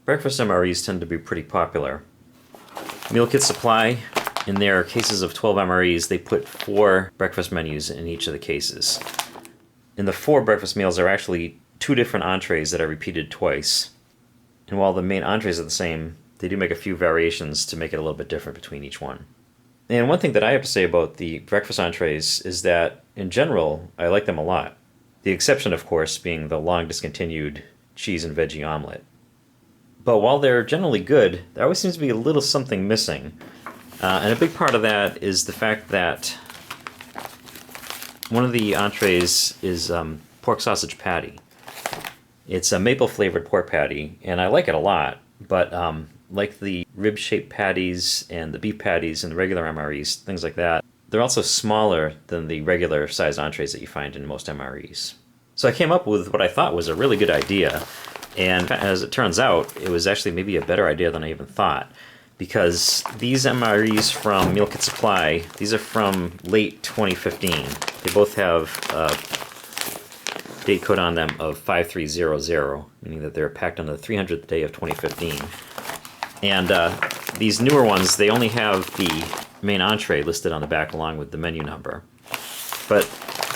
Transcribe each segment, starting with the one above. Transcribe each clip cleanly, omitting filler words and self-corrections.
Breakfast MREs tend to be pretty popular. Meal Kit Supply, in their cases of 12 MREs, they put 4 breakfast menus in each of the cases. In the 4 breakfast meals are actually 2 different entrees that are repeated twice. And while the main entrees are the same, they do make a few variations to make it a little bit different between each one. And one thing that I have to say about the breakfast entrees is that, in general, I like them a lot. The exception, of course, being the long discontinued cheese and veggie omelet. But while they're generally good, there always seems to be a little something missing. And a big part of that is the fact that one of the entrees is pork sausage patty. It's a maple-flavored pork patty, and I like it a lot, but like the rib-shaped patties and the beef patties and the regular MREs, things like that, they're also smaller than the regular size entrees that you find in most MREs. So I came up with what I thought was a really good idea. And as it turns out, it was actually maybe a better idea than I even thought, because these MREs from Meal Kit Supply, these are from late 2015. They both have a date code on them of 5300, meaning that they're packed on the 300th day of 2015. And these newer ones, they only have the main entree listed on the back along with the menu number. But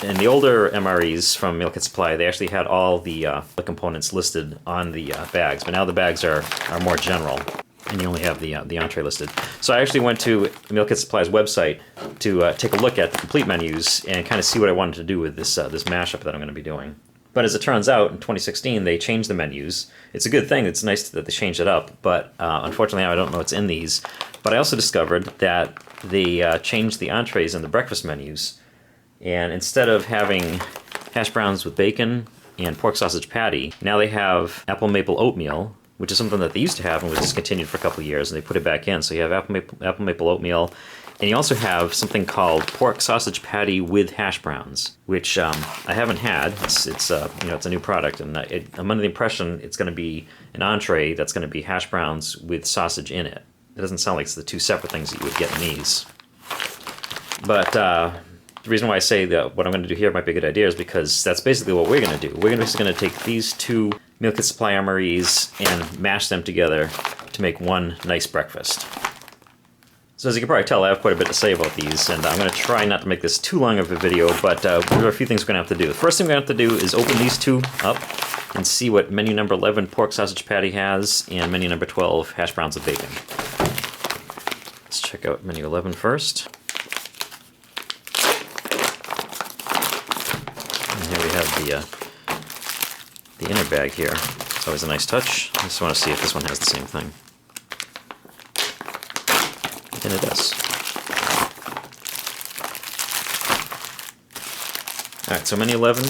in the older MREs from Meal Kit Supply, they actually had all the components listed on the bags, but now the bags are more general, and you only have the entree listed. So I actually went to Meal Kit Supply's website to take a look at the complete menus and kind of see what I wanted to do with this mashup that I'm going to be doing. But as it turns out, in 2016, they changed the menus. It's a good thing. It's nice that they changed it up, but unfortunately, I don't know what's in these. But I also discovered that they changed the entrees and the breakfast menus. And instead of having hash browns with bacon and pork sausage patty, now they have apple maple oatmeal, which is something that they used to have and was discontinued for a couple of years, and they put it back in. So you have apple maple oatmeal, and you also have something called pork sausage patty with hash browns, which I haven't had. It's a new product, and I'm under the impression it's going to be an entree that's going to be hash browns with sausage in it. It doesn't sound like it's the 2 separate things that you would get in these. But the reason why I say that what I'm going to do here might be a good idea is because that's basically what we're going to do. We're just going to take these 2 Meal Kit Supply MREs and mash them together to make one nice breakfast. So as you can probably tell, I have quite a bit to say about these, and I'm going to try not to make this too long of a video, but there are a few things we're going to have to do. The first thing we're going to have to do is open these 2 up and see what menu number 11 pork sausage patty has and menu number 12 hash browns with bacon. Let's check out menu 11 first. Here we have the inner bag here. It's always a nice touch. I just want to see if this one has the same thing. And it does. Alright, so menu 11.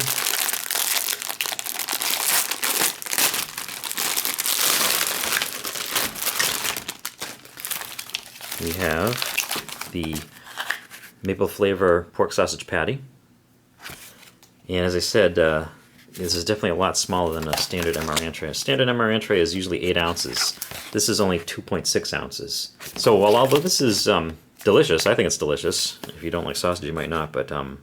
We have the maple flavor pork sausage patty. And as I said, this is definitely a lot smaller than a standard MRE entree. A standard MRE entree is usually 8 ounces. This is only 2.6 ounces. So while although this is delicious, I think it's delicious. If you don't like sausage, you might not, but I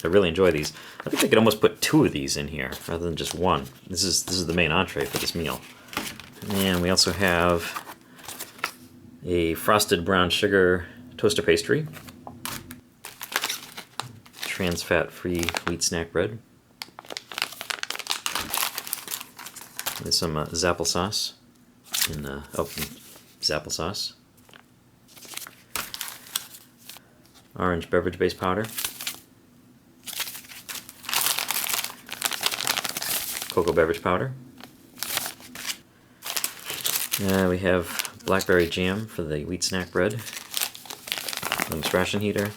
really enjoy these. I think they could almost put 2 of these in here rather than just 1. This is the main entree for this meal. And we also have a frosted brown sugar toaster pastry. Trans-fat-free wheat snack bread. There's some Zapple sauce Zapple sauce. Orange beverage base powder. Cocoa beverage powder. We have blackberry jam for the wheat snack bread. Lem's ration heater.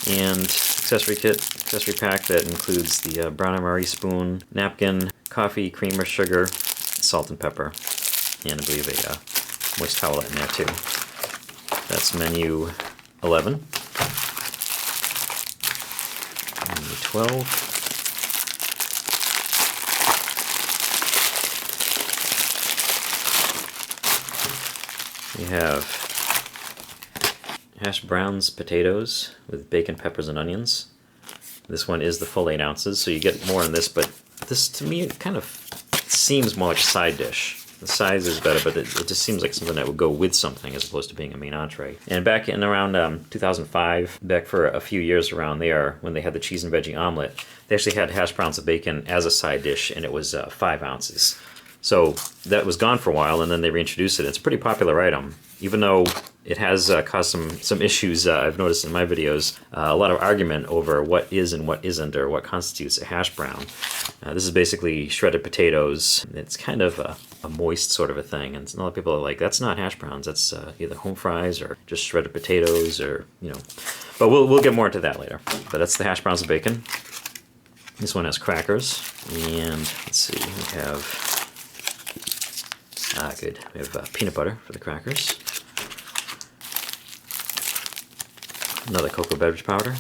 And accessory pack that includes the brown MRE spoon, napkin, coffee, creamer, sugar, salt and pepper, and I believe a moist towelette in there too. That's menu 11. Menu 12. We have hash browns potatoes with bacon, peppers, and onions. This one is the full 8 ounces, so you get more in this, but this, to me, it kind of seems more like a side dish. The size is better, but it just seems like something that would go with something as opposed to being a main entree. And back in around 2005, back for a few years around there, when they had the cheese and veggie omelet, they actually had hash browns and bacon as a side dish, and it was 5 ounces. So that was gone for a while, and then they reintroduced it. It's a pretty popular item, even though it has caused some issues. I've noticed in my videos, a lot of argument over what is and what isn't, or what constitutes a hash brown. This is basically shredded potatoes. It's kind of a moist sort of a thing, and a lot of people are like, that's not hash browns, that's either home fries or just shredded potatoes, or, you know. But we'll get more into that later. But that's the hash browns and bacon. This one has crackers, and let's see, we have... good. We have peanut butter for the crackers. Another cocoa beverage powder.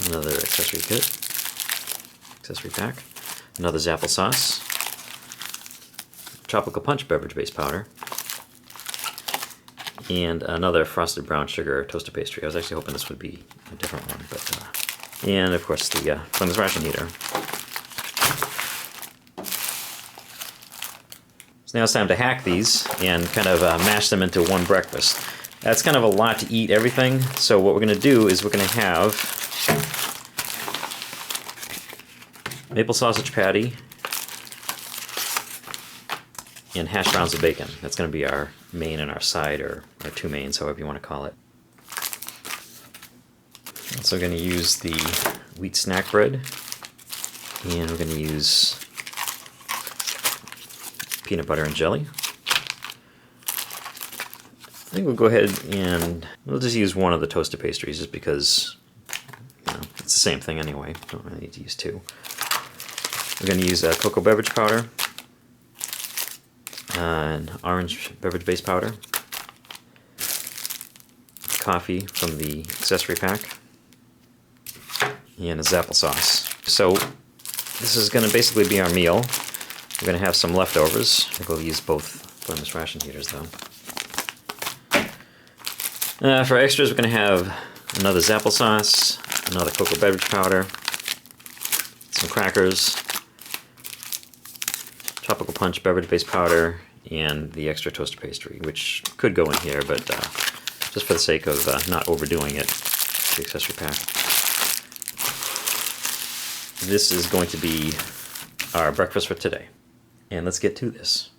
Another accessory kit. Accessory pack. Another Zapple sauce. Tropical punch beverage base powder. And another frosted brown sugar toaster pastry. I was actually hoping this would be a different one, but and of course the Flameless ration heater. So now it's time to hack these and kind of mash them into one breakfast. That's kind of a lot to eat everything, so what we're going to do is we're going to have maple sausage patty and hash browns with bacon. That's going to be our main and our side, or our two mains, however you want to call it. Also going to use the wheat snack bread, and we're going to use peanut butter and jelly. I think we'll go ahead and we'll just use one of the toaster pastries, just because, you know, it's the same thing anyway. Don't really need to use two. We're going to use cocoa beverage powder, and orange beverage base powder, coffee from the accessory pack, and a Zapple sauce. So this is going to basically be our meal. We're going to have some leftovers. I think we'll use both Flameless ration heaters though. For extras, we're going to have another Zapple sauce, another cocoa beverage powder, some crackers, tropical punch beverage base powder, and the extra toaster pastry, which could go in here, but just for the sake of not overdoing it, the accessory pack. This is going to be our breakfast for today. And let's get to this.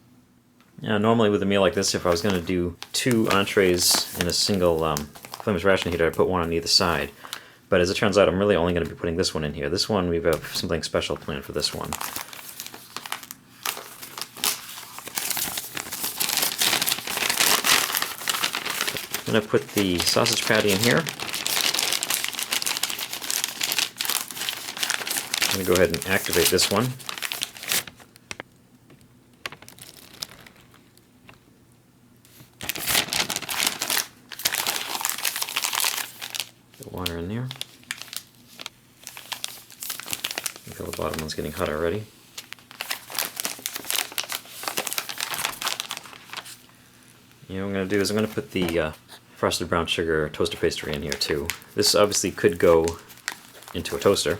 Now, normally with a meal like this, if I was going to do 2 entrees in a single Flameless ration heater, I'd put one on either side. But as it turns out, I'm really only going to be putting this one in here. This one, we have something special planned for this one. I'm going to put the sausage patty in here. I'm going to go ahead and activate this one. Put water in there. I feel the bottom one's getting hot already. You know what I'm going to do is I'm going to put the frosted brown sugar toaster pastry in here too. This obviously could go into a toaster.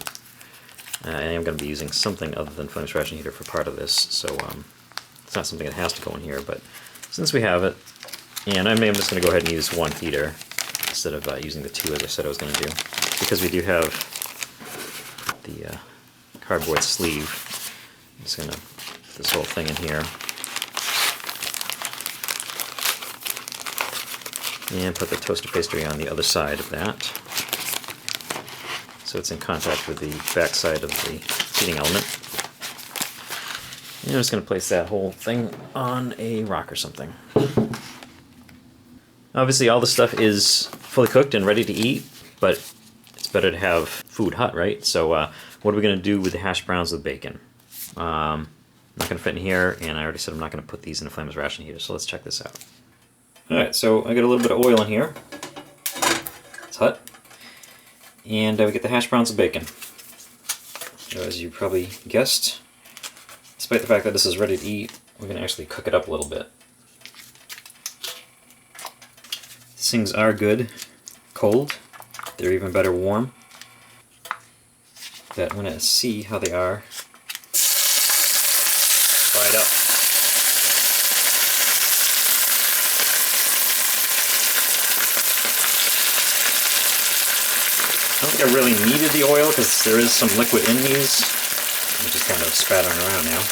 I am going to be using something other than Flameless ration heater for part of this, so it's not something that has to go in here, but since we have it, and I'm just going to go ahead and use one heater instead of using the 2 as I said I was going to do, because we do have the cardboard sleeve. I'm just going to put this whole thing in here and put the toaster pastry on the other side of that, so it's in contact with the back side of the heating element. And I'm just going to place that whole thing on a rock or something. Obviously all the stuff is fully cooked and ready to eat, but it's better to have food hot, right? So what are we going to do with the hash browns with bacon? Not going to fit in here, and I already said I'm not going to put these in a Flameless ration heater, so let's check this out. Alright, so I got a little bit of oil in here. It's hot. And we get the hash browns with bacon. So as you probably guessed, despite the fact that this is ready to eat, we're going to actually cook it up a little bit. These things are good cold. They're even better warm. But I want to see how they are fried up. don't think I really needed the oil because there is some liquid in these. I'm just kind of spattering around now.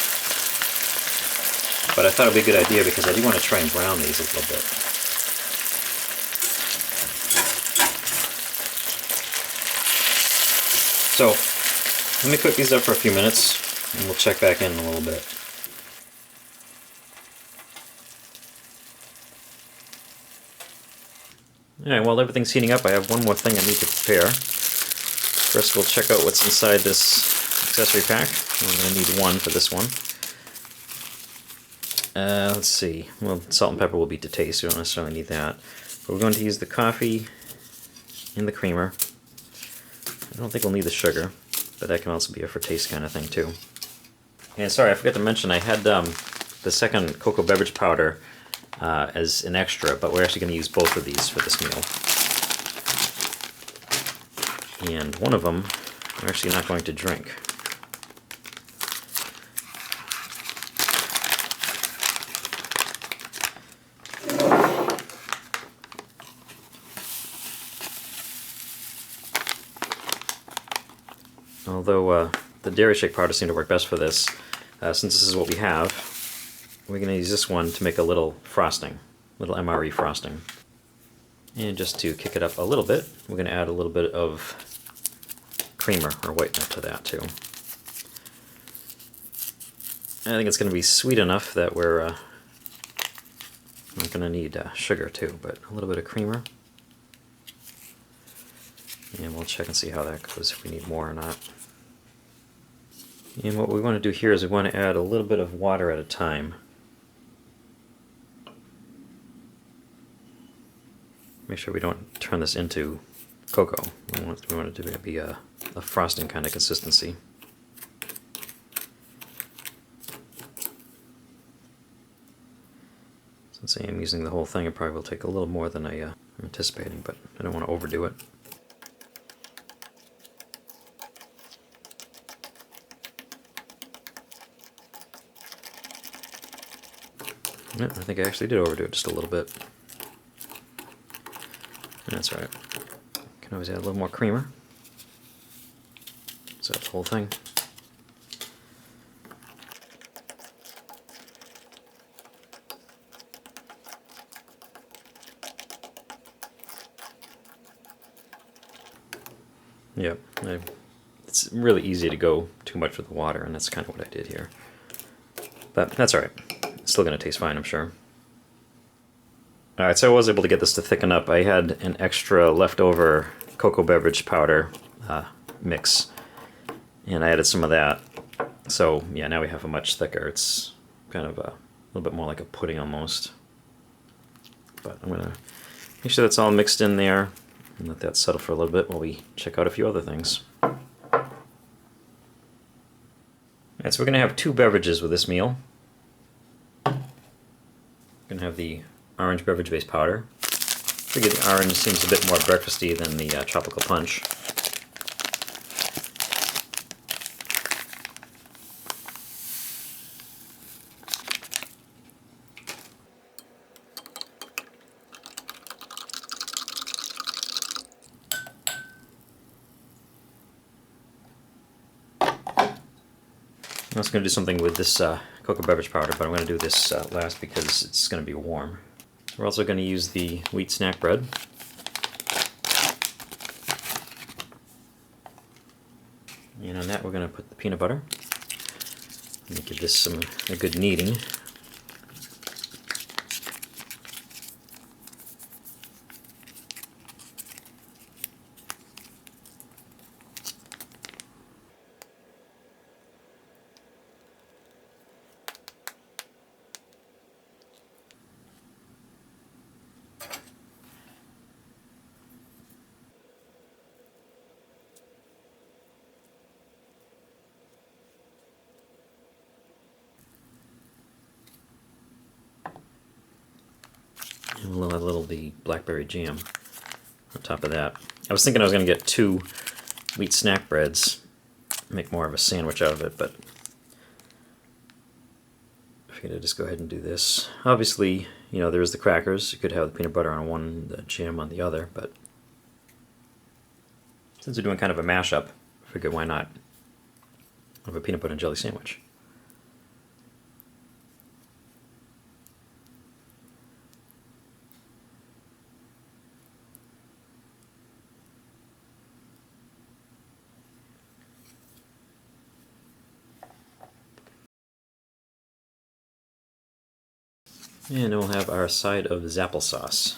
But I thought it would be a good idea because I do want to try and brown these a little bit. So, let me cook these up for a few minutes and we'll check back in a little bit. Alright, while everything's heating up, I have one more thing I need to prepare. First we'll check out what's inside this accessory pack. I'm going to need one for this one. Let's see. Well, salt and pepper will be to taste, so we don't necessarily need that. But we're going to use the coffee and the creamer. I don't think we'll need the sugar, but that can also be a for taste kind of thing too. And sorry, I forgot to mention I had the second cocoa beverage powder as an extra, but we're actually going to use both of these for this meal. And one of them we're actually not going to drink. Although the dairy shake powder seemed to work best for this, since this is what we have, we're going to use this one to make a little frosting, little MRE frosting. And just to kick it up a little bit, we're going to add a little bit of creamer or whitener to that too. I think it's going to be sweet enough that we're not going to need sugar too, but a little bit of creamer. And we'll check and see how that goes, if we need more or not. And what we want to do here is we want to add a little bit of water at a time. Make sure we don't turn this into cocoa. We want it to be a frosting kind of consistency. Since I am using the whole thing, it probably will take a little more than I'm anticipating, but I don't want to overdo it. Yeah, I think I actually did overdo it just a little bit. That's right. Can always add a little more creamer. So that's the whole thing. Yep, it's really easy to go too much with the water, and that's kind of what I did here. But that's alright. It's still going to taste fine, I'm sure. Alright, so I was able to get this to thicken up. I had an extra leftover cocoa beverage powder mix, and I added some of that. So yeah, now we have a much thicker. It's kind of a little bit more like a pudding almost. But I'm going to make sure that's all mixed in there and let that settle for a little bit while we check out a few other things. Alright, so we're going to have two beverages with this meal. We're going to have the orange beverage-based powder. I figure the orange seems a bit more breakfasty than the tropical punch. I was going to do something with this cocoa beverage powder, but I'm going to do this last because it's going to be warm. We're also going to use the wheat snack bread. And on that we're going to put the peanut butter. And give this a good kneading. And we'll add a little of the blackberry jam on top of that. I was thinking I was going to get two wheat snack breads, make more of a sandwich out of it, but I figured I'd just go ahead and do this. Obviously, you know, there's the crackers. You could have the peanut butter on one, the jam on the other, but Since we're doing kind of a mashup, I figured why not have a peanut butter and jelly sandwich. And then we'll have our side of Zapple sauce.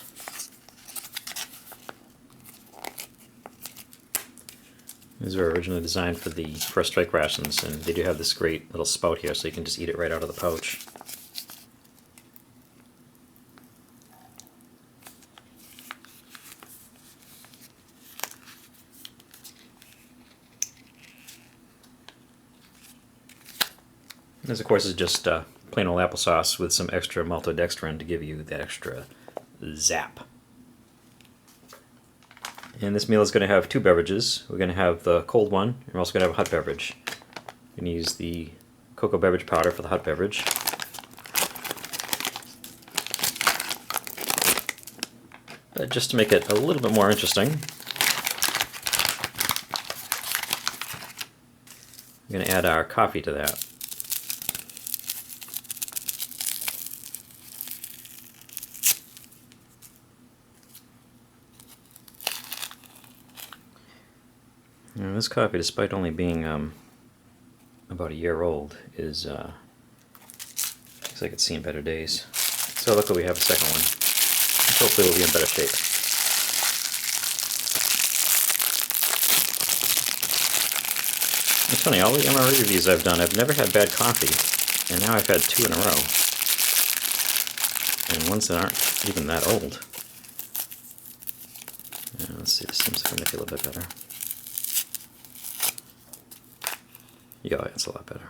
These were originally designed for the First Strike rations, and they do have this great little spout here, so you can just eat it right out of the pouch. This, of course, is just plain old applesauce with some extra maltodextrin to give you that extra zap. And this meal is going to have two beverages. We're going to have the cold one, and we're also going to have a hot beverage. We're going to use the cocoa beverage powder for the hot beverage. But just to make it a little bit more interesting, we're going to add our coffee to that. Now, this coffee, despite only being about a year old, is looks like it's seen better days. So luckily we have a second one. Hopefully we'll be in better shape. It's funny, all the MRE reviews I've done, I've never had bad coffee, and now I've had two in a row. And ones that aren't even that old. Let's see, this seems like it'll make it a little bit better. Yeah, it's a lot better.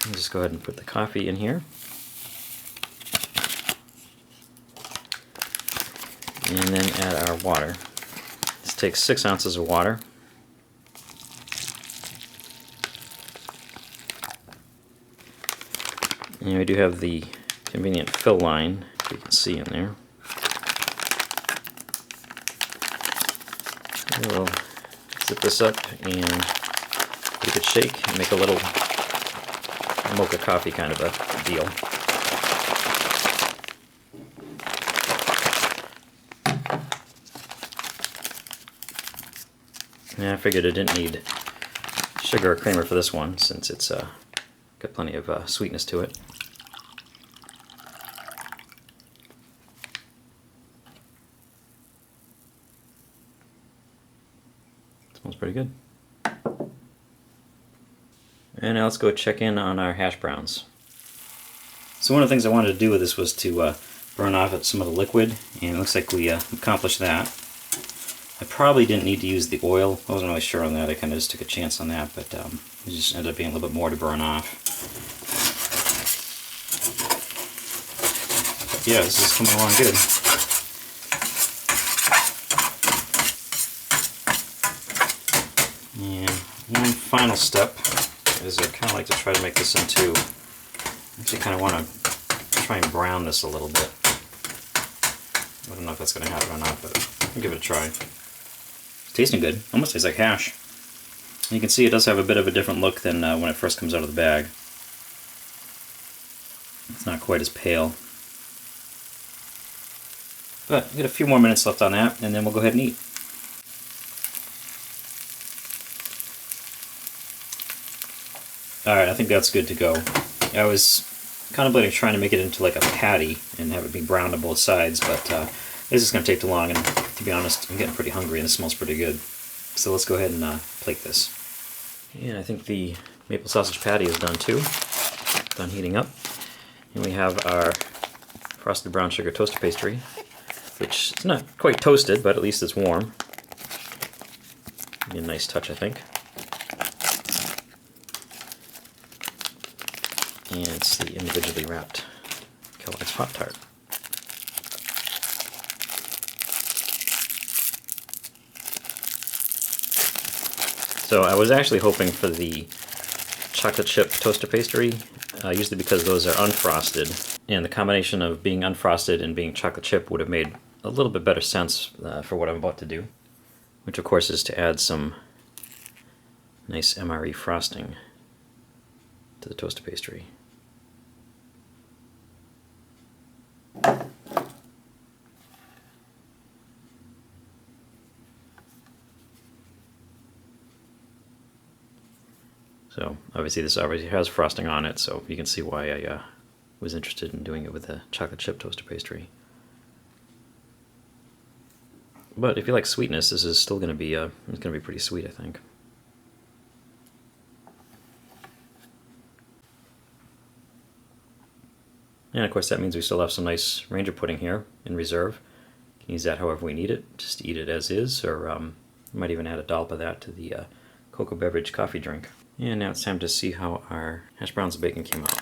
I'll just go ahead and put the coffee in here. And then add our water. This takes 6 ounces of water. And we do have the convenient fill line, you can see in there. We'll zip this up and give it a shake and make a little mocha coffee kind of a deal. And I figured I didn't need sugar or creamer for this one since it's got plenty of sweetness to it. Smells pretty good. And now let's go check in on our hash browns. So one of the things I wanted to do with this was to burn off some of the liquid, and it looks like we accomplished that. I probably didn't need to use the oil. I wasn't really sure on that. I kind of just took a chance on that, but it just ended up being a little bit more to burn off. But yeah, this is coming along good. And one final step is I kind of like to try to make this into, I actually kind of want to try and brown this a little bit. I don't know if that's going to happen or not, but I'll give it a try. It's tasting good. Almost tastes like hash. And you can see it does have a bit of a different look than when it first comes out of the bag. It's not quite as pale. But we've got a few more minutes left on that, and then we'll go ahead and eat. Alright, I think that's good to go. I was contemplating trying to make it into like a patty and have it be browned on both sides, but this is going to take too long, and to be honest, I'm getting pretty hungry and it smells pretty good. So let's go ahead and plate this. And I think the maple sausage patty is done too. Done heating up. And we have our frosted brown sugar toaster pastry, which is not quite toasted, but at least it's warm. Be a nice touch, I think. And it's the individually wrapped Kellogg's Pop-Tart. So I was actually hoping for the chocolate chip toaster pastry, usually because those are unfrosted, and the combination of being unfrosted and being chocolate chip would have made a little bit better sense for what I'm about to do. which of course is to add some nice MRE frosting to the toasted pastry. So obviously this already has frosting on it, so you can see why I was interested in doing it with a chocolate chip toaster pastry. But if you like sweetness, this is still going to be pretty sweet, I think. And of course that means we still have some nice Ranger pudding here in reserve. You can use that however we need it, just eat it as is, or we might even add a dollop of that to the cocoa beverage coffee drink. And now it's time to see how our hash browns and bacon came out.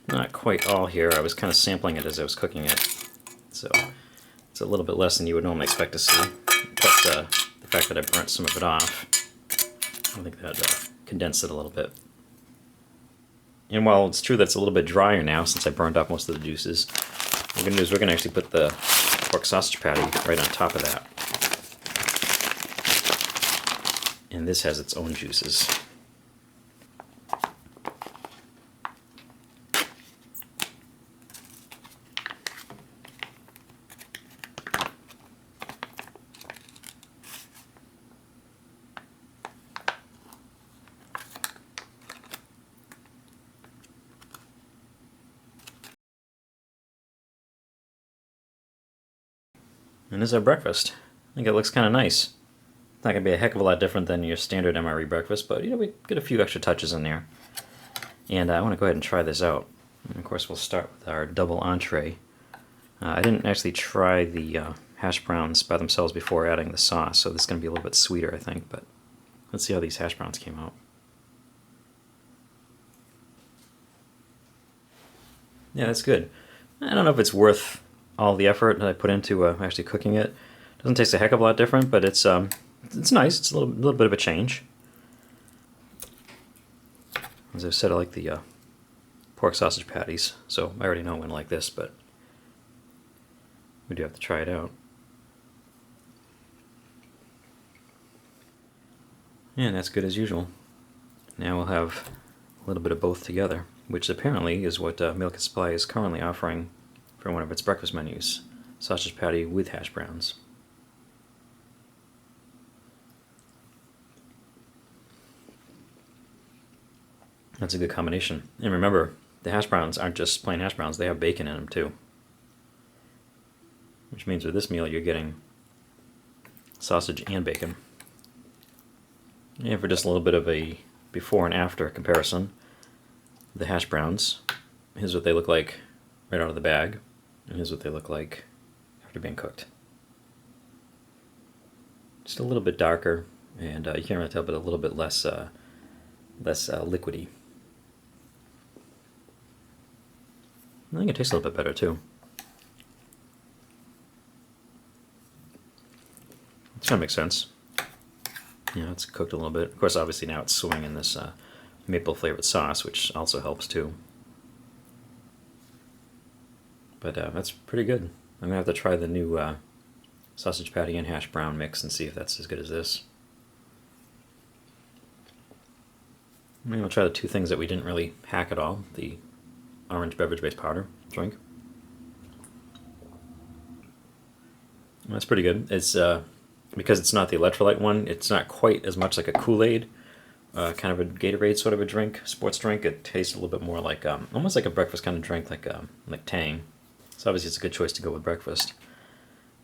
Not quite all here, I was kind of sampling it as I was cooking it, so it's a little bit less than you would normally expect to see. Plus the fact that I burnt some of it off, I think that condensed it a little bit. And while it's true that it's a little bit drier now since I burned off most of the juices, what we're going to do is we're going to actually put the pork sausage patty right on top of that. And this has its own juices. And this is our breakfast. I think it looks kind of nice. It's not going to be a heck of a lot different than your standard MRE breakfast, but you know, we get a few extra touches in there. And I want to go ahead and try this out. And of course we'll start with our double entree. I didn't actually try the hash browns by themselves before adding the sauce, so this is going to be a little bit sweeter, I think, but let's see how these hash browns came out. Yeah, that's good. I don't know if it's worth all the effort that I put into actually cooking it. Doesn't taste a heck of a lot different, but it's nice. It's a little bit of a change. As I said, I like the pork sausage patties, so I already know I'm going to like this, but we do have to try it out. And that's good as usual. Now we'll have a little bit of both together, which apparently is what Milk and Supply is currently offering for one of its breakfast menus. Sausage patty with hash browns. That's a good combination. And remember, the hash browns aren't just plain hash browns, they have bacon in them too. Which means with this meal you're getting sausage and bacon. And for just a little bit of a before and after comparison, the hash browns, here's what they look like right out of the bag, and here's what they look like after being cooked. Just a little bit darker, and you can't really tell, but a little bit less liquidy. I think it tastes a little bit better too. It's gonna make sense. Yeah, it's cooked a little bit. Of course, obviously now it's swimming in this maple flavored sauce, which also helps too. But that's pretty good. I'm gonna have to try the new sausage patty and hash brown mix and see if that's as good as this. Maybe we'll try the two things that we didn't really hack at all, the orange beverage-based powder drink. That's pretty good. It's because it's not the electrolyte one, it's not quite as much like a Kool-Aid, kind of a Gatorade sort of a drink, sports drink. It tastes a little bit more like, almost like a breakfast kind of drink, like Tang. So obviously it's a good choice to go with breakfast.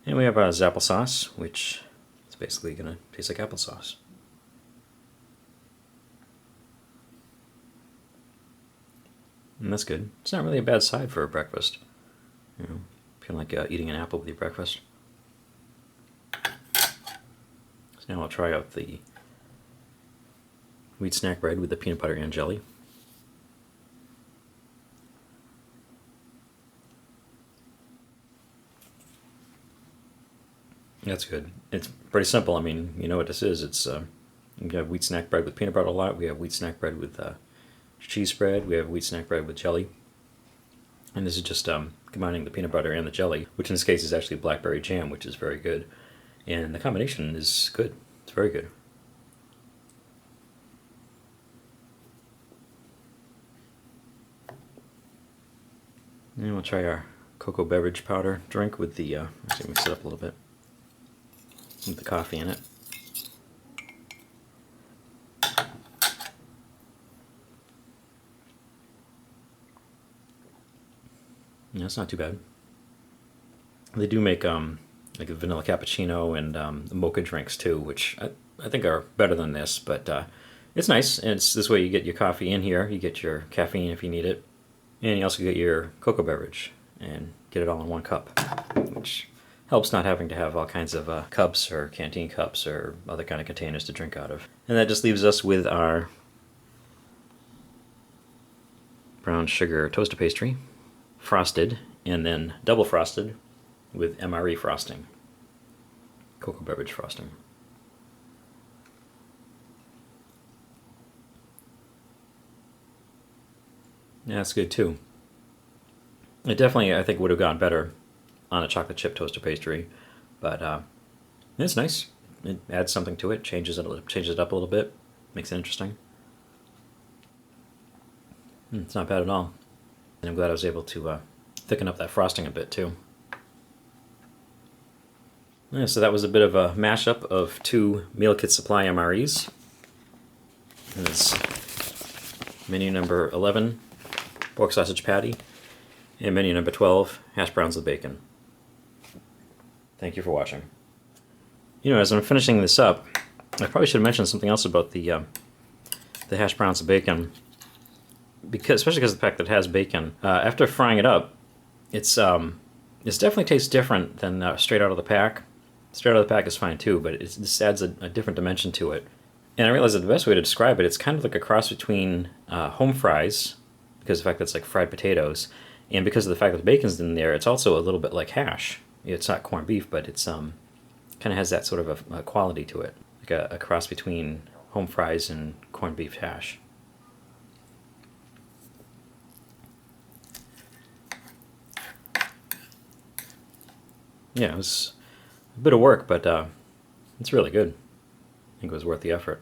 And we have our applesauce, which is basically going to taste like applesauce. And that's good. It's not really a bad side for a breakfast. You know, if you like eating an apple with your breakfast. So now I'll try out the wheat snack bread with the peanut butter and jelly. That's good. It's pretty simple. I mean, you know what this is. It's we have wheat snack bread with peanut butter a lot. We have wheat snack bread with cheese spread. We have wheat snack bread with jelly. And this is just combining the peanut butter and the jelly, which in this case is actually blackberry jam, which is very good. And the combination is good. It's very good. And we'll try our cocoa beverage powder drink with the, let's mix it up a little bit, with the coffee in it. Yeah, it's not too bad. They do make like a vanilla cappuccino and the mocha drinks too, which I think are better than this, but it's nice. And it's this way you get your coffee in here, you get your caffeine if you need it, and you also get your cocoa beverage and get it all in one cup, which helps not having to have all kinds of cups or canteen cups or other kind of containers to drink out of. And that just leaves us with our brown sugar toaster pastry, frosted, and then double frosted with MRE frosting, cocoa beverage frosting. Yeah, that's good too. It definitely, I think, would have gone better on a chocolate chip toaster pastry, but it's nice. It adds something to it, changes it up a little bit, makes it interesting. It's not bad at all. And I'm glad I was able to thicken up that frosting a bit too. Yeah, so that was a bit of a mashup of two meal kit supply MREs. This menu number 11, pork sausage patty, and menu number 12, hash browns with bacon. Thank you for watching. You know, as I'm finishing this up, I probably should have mentioned something else about the hash browns with bacon, especially because of the fact that it has bacon. After frying it up, it definitely tastes different than straight out of the pack. Straight out of the pack is fine too, but this adds a different dimension to it. And I realize that the best way to describe it, it's kind of like a cross between home fries, because of the fact that it's like fried potatoes, and because of the fact that the bacon's in there, it's also a little bit like hash. It's not corned beef, but it's kind of has that sort of a quality to it, like a cross between home fries and corned beef hash. Yeah, it was a bit of work, but it's really good. I think it was worth the effort.